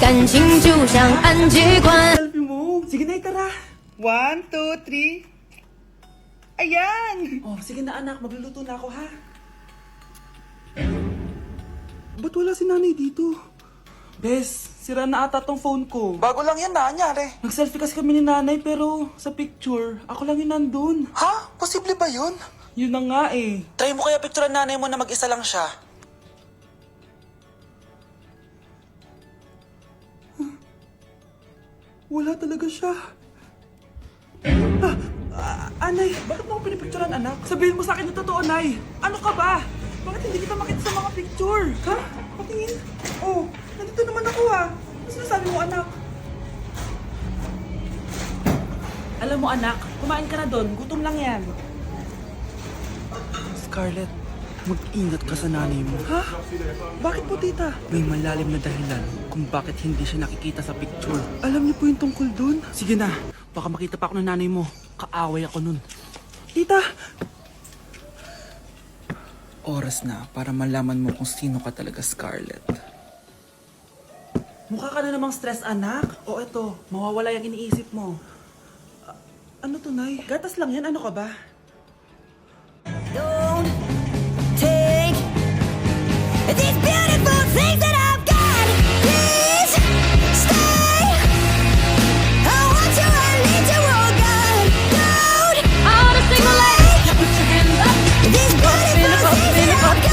感情就像按机关。 Selfie mo. Sige na, tara. 1, 2, 3. Ayan! Oh, sige na anak, magluluto na ako ha. Ba't wala si nanay dito? Bes, sira na ata tong phone ko. Bago lang yan, nangyari. Nag-selfie kasi kami ni nanay pero sa picture, ako lang yung nandun. Ha? Posible ba yun? Yun na nga eh. Try mo kaya picturean nanay mo na mag-isa lang siya. Wala talaga siya. Anay, bakit mo ako pinipicturean anak? Sabihin mo sa akin na totoo, Nay. Ano ka ba? Bakit hindi kita makita sa mga picture? Ha? Patingin. Oh, nandito naman ako ha. Ano sinasabi mo anak? Alam mo anak, kumain ka na doon. Gutom lang yan. Scarlett, mag-ingat ka sa nanay mo. Ha? Bakit po tita? May malalim na dahilan kung bakit hindi siya nakikita sa picture. Alam niyo po yung tungkol doon? Sige na, baka makita pa ako ng nanay mo. Kaaway ako nun. Tita! Oras na para malaman mo kung sino ka talaga, Scarlett. Mukha ka na namang stress, anak. O eto, mawawala yung iniisip mo. Ano to, Nay? Gatas lang yan, ano ka ba? Don't take these beautiful things that I've got. Please stay. I want you, I need you, oh God. Don't. I wanna sing a light. Put your hands up. These beautiful things that I've got.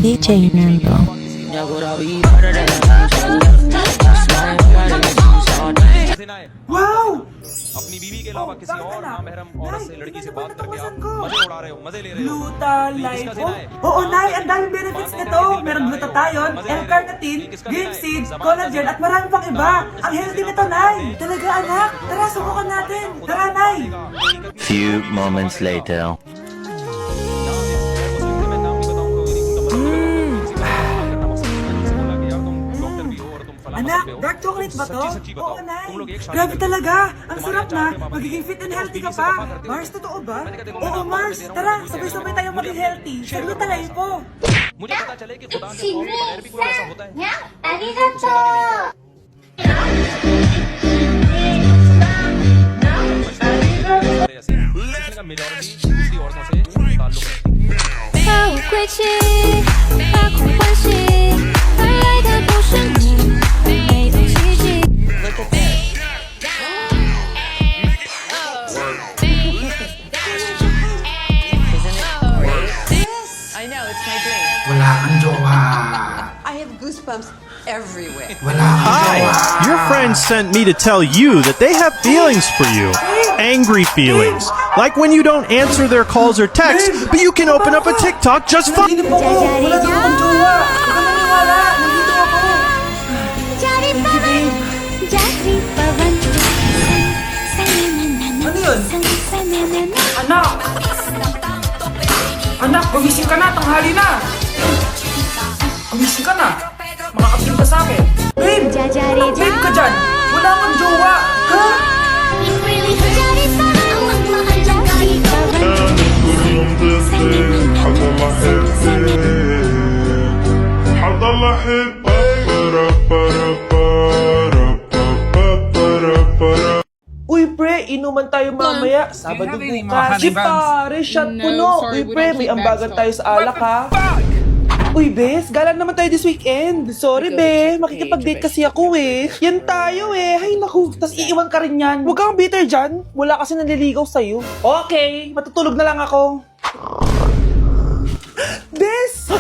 DJ Nando. Wow! अपनी बीवी के अलावा किसी और नामहरम औरत से लड़की से बात करके आप मजे उड़ा रहे हो, मजे ले रहे हो। Gluta Life. Oo, Nay, ang daming benefits nito. Merong glutathione, L-carnitine, green seed, collagen, at marami pang iba. Ang healthy nito, Nay. Talaga, anak. Tara, subukan natin. Tara, Nay. Few moments later. Anak, dark chocolate ba to? Oo, Nay. Grabe talaga. Ang sarap na. Magiging fit and healthy ka pa. Mars, totoo ba? Oo, Mars. Tara, sabay-sabay tayong maging healthy. Sa Gluta Life po. मुझे पता चले कि खुदा के तौर पे बगैर भी कोई ऐसा होता है। ありがとう。 किसी का मेजॉरिटी दूसरी औरतों से ताल्लुक है। 把我归期，把空欢喜，而来的不是你，没有奇迹。 I know, it's my dream. Wala kang jowa. I have goosebumps everywhere. Wala kang jowa. Hi! Your friend sent me to tell you that they have feelings for you. Angry feelings. Like when you don't answer their calls or texts, but you can open up a TikTok just fine. Hindi po ako. Wala daw akong jowa. Huwag ka maniwala. Nandito ako. Jari pavan, jari pavan. Ano yun? Anak! Anak, gumising ka na. Tanghali na. Gumising ka na. Makakapin ka sa akin. Babe! Babe ka dyan. Wala kang jowa. Ha? Jari pavan, jari pavan. Uy, pre, inuman tayo mamaya. Sabado bukas. Si pare, shot puno. Uy, pre, may ambagan tayo sa alak, ha? Uy, bes, gala naman tayo this weekend. Sorry, be. Makikipag-date kasi ako, eh. Yan tayo, eh. Ay, naku. Tas iiwan ka rin yan. Huwag kang bitter dyan. Wala kasi nanliligaw sa'yo. Okay, matutulog na lang ako. Bes!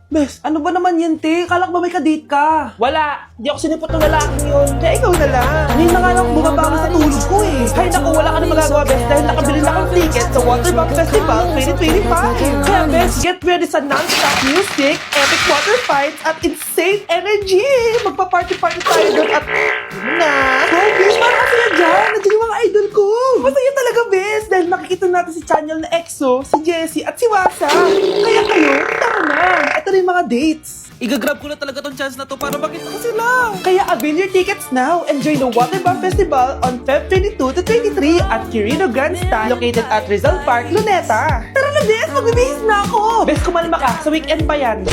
Bes, ano ba naman yan, te? Kalak ba may ka-date ka? Wala. Di ako sinipot ng lalaking yun. Kaya ikaw na lang. Ngayon na nga lang bumaba ka sa tulog ko eh. Hay naku, wala ka na magagawa, Bes, dahil nakabili na akong ticket sa Waterbox Festival 2025. Kaya, Bes, get ready sa non-stop music, epic water fights, at insane energy. Magpa-party-party tayo doon at... Yun na. Hi, Bes, parang masaya dyan. Nandiyan yung mga idol ko. Masaya talaga, Bes, dahil makikita natin si Channel na EXO, si Jessie, at si Wasa. Kaya kayo, tama na. Ito na yung mga dates. Igagrab ko na talaga tong chance na to para makita ko sila. Kaya avail your tickets now. Enjoy the Water Bomb Festival on Feb 22 to 23 at Quirino Grandstand located at Rizal Park, Luneta. Tara na, Bes! Magbibihis na ako! Bes, kumalma ka. Sa weekend pa yan.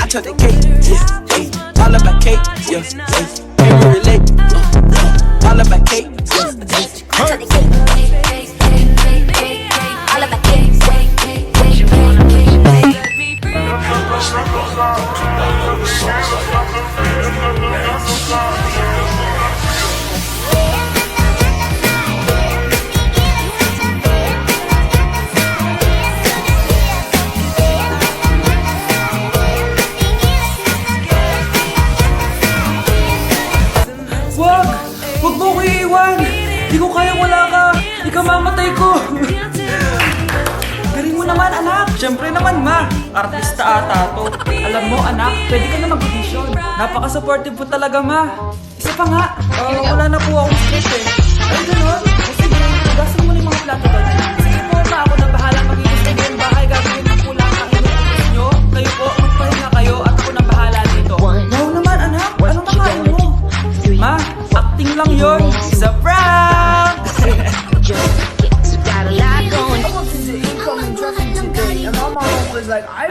I took the cake, yeah, hey, all about cake, yeah, hey, can we relate, all about cake, yeah, hey. Wag! Wag mo ko iiwan! Di ko kaya wala ka! Ikamamatay ko! Galing mo naman, anak! Siyempre naman, ma! Artista ata to. Alam mo, anak, pwede ka na mag-audition. Napaka-supportive po talaga, ma. Isa pa nga, wala na po akong script eh. Ay, gano'n? O sige, hugasan mo na yung mga plato doon. Sige po, ma, ako na bahala mag-inis kayo yung bahay. Gagawin ko po lang ang inuutos nyo. Kayo po, magpahinga kayo at ako na bahala dito. Wow naman, anak! Anong nakain mo? Ma, acting lang yun. It's a prank!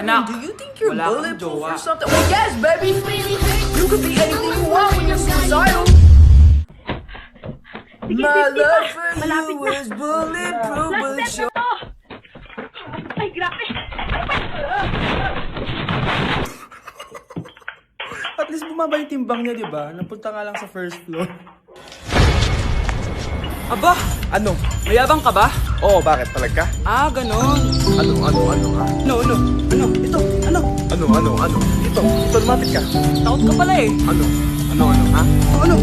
Anak, do you think you're bulletproof or something? Well, yes, baby. You could be anything you want when you're suicidal. My love for you is bulletproof, but sure. Ay, grabe! At least bumaba yung timbang niya, di ba? Napunta nga lang sa first floor. Aba! Ano? Mayabang ka ba? Oo, bakit? Talaga? Ah, ganon. Ano? Ano? Ito, ano? Ano? Ito, lumapit ka. Takot ka pala eh. Ano, ha? Ano?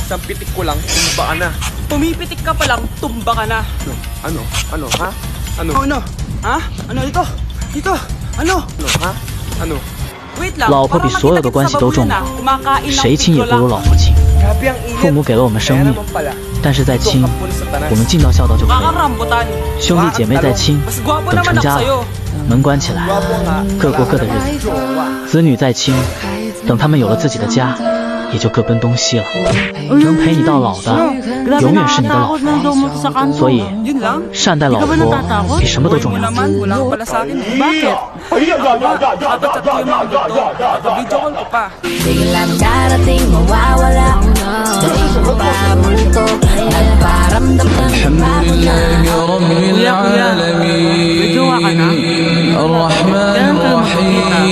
Isang pitik ko lang, tumba ka na. Pumipitik ka pa lang, tumba ka na. Ano, ha? Ano? Ano? Ha? Ano ito? Ito? Ano? Ha? Ano? Wait lang, 老婆比所有的关系都重要，谁亲也不如老婆亲。 Grabe ang init. 父母给了我们生 Kaya 命， naman pala. 但是再亲， Ito, kapulis sa tanas. 我们尽到孝道就可以了。 Kakarambutan. 兄弟姐妹再亲， Mas gwapo 等 naman 成 ako 家 sa'yo. 了，门关起来， Gwapo nga. 各过各的日子。子女再亲，等他们有了自己的家，也就各奔东西了。能陪你到老的，永远是你的老婆。所以， Yun lang? 善待老婆比什么都重 Mo 要。 naman, wala ka pala sa akin eh. Bakit? Kapag-chat ko yung mga ganito, kapag-video call ko pa. Biglang darating mawawala. Di ko pa multo. Nagparamdam ng bago na. Kuya, may jowa ka na? Kailan kayo magkikita?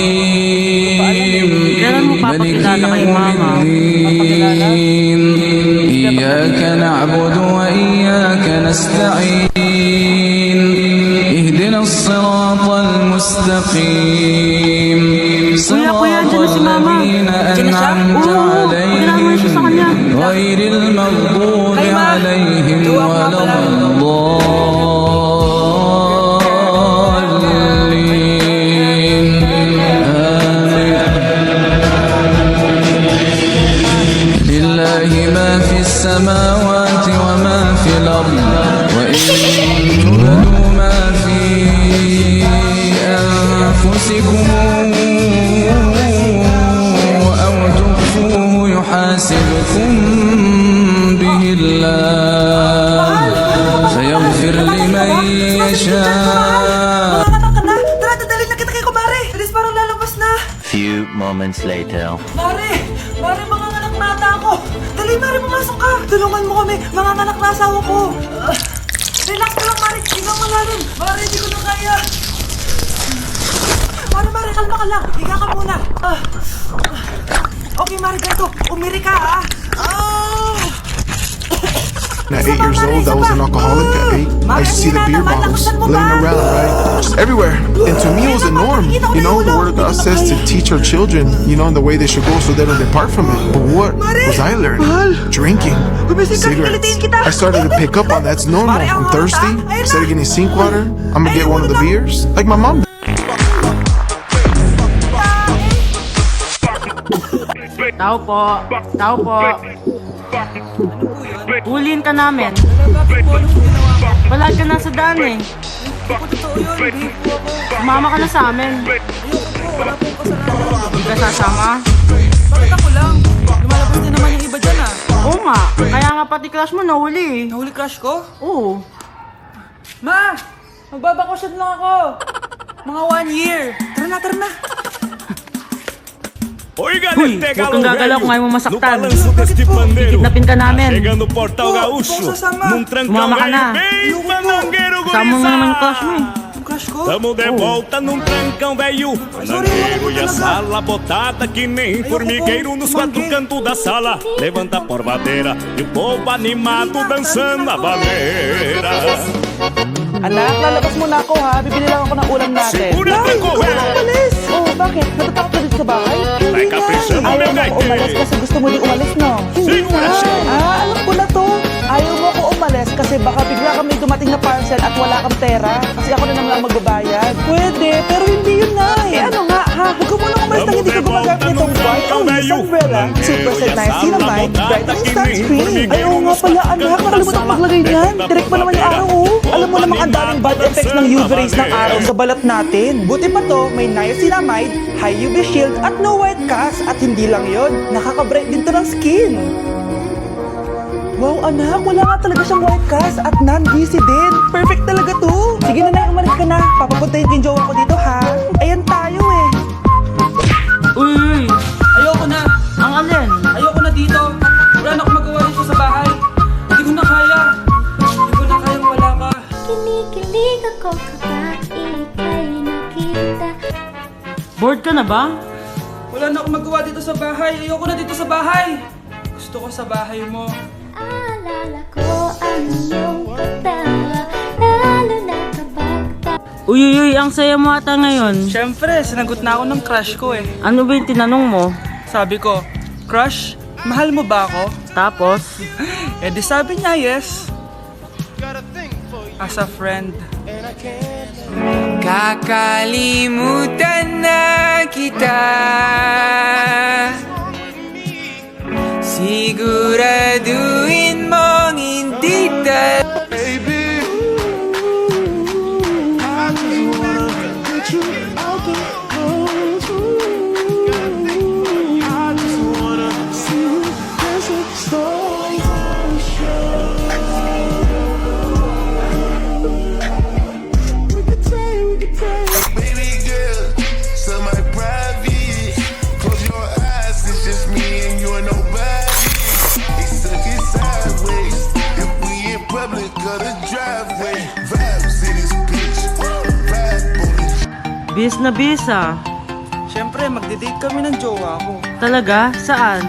Kailan mo papakilala kay mama? إياك نعبد وإياك نستعين اهدنا الصراط المستقيم صراط الذين أنعمت عليهم غير المغضوب عليهم ولا الضالين لله ما في السماوات وما في الأرض وإن تبدوا ما في أنفسكم أو تخفوه يحاسبكم به الله فيغفر لمن يشاء. Tara, dadalhin na kita kay kumare. Alis, parang lalabas na. Few moments later. Mare, manganganak na ata ako. Dali, Mare, pumasok ka. Tulungan mo kami, manganganak na asawa ko. Relax ka lang, Mare. Higa malalim. Mare, hindi ko na kaya. Mare, kalma ka lang. Higa ka muna. Okay, Mare, ganito. Umiri ka, ah. At 8 years old, I was an alcoholic. At 8, I used to see the beer bottles laying around, right? Just everywhere. And to me, it was a norm. You know, the Word of God says to teach our children, you know, in the way they should go so they don't depart from it. But what was I learning? Drinking, cigarettes. I started to pick up on that's normal. I'm thirsty. Instead of getting sink water, I'm gonna get one of the beers. Like my mom. Tao po. Huliin ka namin. Wala ka na sa daan eh. Sumama ka na sa amin. Wala pong kasalanan. Hindi ka sasama? Bakit ako lang? Lumalabas din naman yung iba dyan ah. Oo nga. Kaya nga pati crush mo nahuli. Nahuli crush ko? Oo. Ma! Magbabakasyon lang ako. Mga 1 year. Tara na, tara na. Oiga, Huy, este huwag kang galo gagalaw kung ayaw mo velho, no masaktan. balanço deste pandeiro, Kidnapin ka namin. chegando o portal gaúcho, num trancão Sumama ka na. velho, bem manangueiro Kasama mo naman yung crush mo eh. Yung crush ko? Tamo de volta num trancão velho, manangueiro e a sala botada que nem formigueiro nos quatro cantos da sala. Levanta a porvadeira e o povo animado dançando a baleira. Anak, lalabas muna ako ha. Bibili lang ako ng ulam natin. Segura, Franco, ikaw eh. na umalis. Oh, bakit? Natatakot ka dito sa bahay? Vai caprichando, Ayaw meu mo ako gaite. umalis kasi gusto mo din umalis, no? Hindi Segura na. siya. Alam ko na to. Ayaw mo ako umalis kasi baka bigla kami dumating na parcel at wala kang pera. Kasi ako na naman ang magbabayad. Pwede, pero hindi yun na eh. Ano nga ha? Huwag ka muna umalis na hindi ka gumagamit nitong white o umbrella. Super set niacinamide, brightening sunscreen. Ay, oo nga pala, anak. Nakalimutan ko maglagay niyan. Direct pa naman yung araw, oh. Alam mo namang ang daming bad effects ng UV rays ng araw sa balat natin. Buti pa to, may niacinamide, high UV shield, at no white cast. At hindi lang yon, nakaka-bright din to ng skin. Wow, anak, wala nga talaga siyang white cast at non-greasy din. Perfect talaga to. Sige na, umalis ka na. Papapuntahin ko yung jowa ko dito, ha? Ayan tayo eh. Uy, Ayoko na. ang alin? Ayoko na dito. Wala na akong magawa dito sa bahay. Hindi ko na kaya. Hindi ko na kayang wala ka. Kinikilig ako kapag ika'y nakita. Bored ka na ba? Wala na akong magawa dito sa bahay. Ayoko na dito sa bahay. Gusto ko sa bahay mo. Alala ko ang iyong pagtawa, lalo na kapag Uy, ang saya mo ata ngayon. Siyempre, sinagot na ako ng crush ko eh. Ano ba yung tinanong mo? Sabi ko, crush, mahal mo ba ako? Tapos? Eh di sabi niya yes. As a friend. Kakalimutan na kita. Siguraduhin mong hindi tayo. Baby, I just wanna get you out the I just wanna see you dancing slow motion. We could play. Baby girl, so my private. Close your eyes, it's just me and you and nobody. It's took it sideways. If we in public or the driveway, vibes in this bitch. Ride boys. Bis na bis ah. Siyempre, magde-date kami ng jowa ko. Talaga? Saan?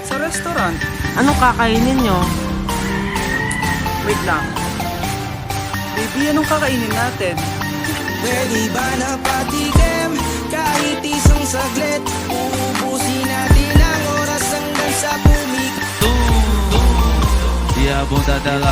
Sa restaurant. Anong kakainin nyo? Wait lang. Baby, anong kakainin natin? Pwede ba na patikim kahit isang saglit? Uubusin natin ang oras hanggang sa pumik. E a bunda dela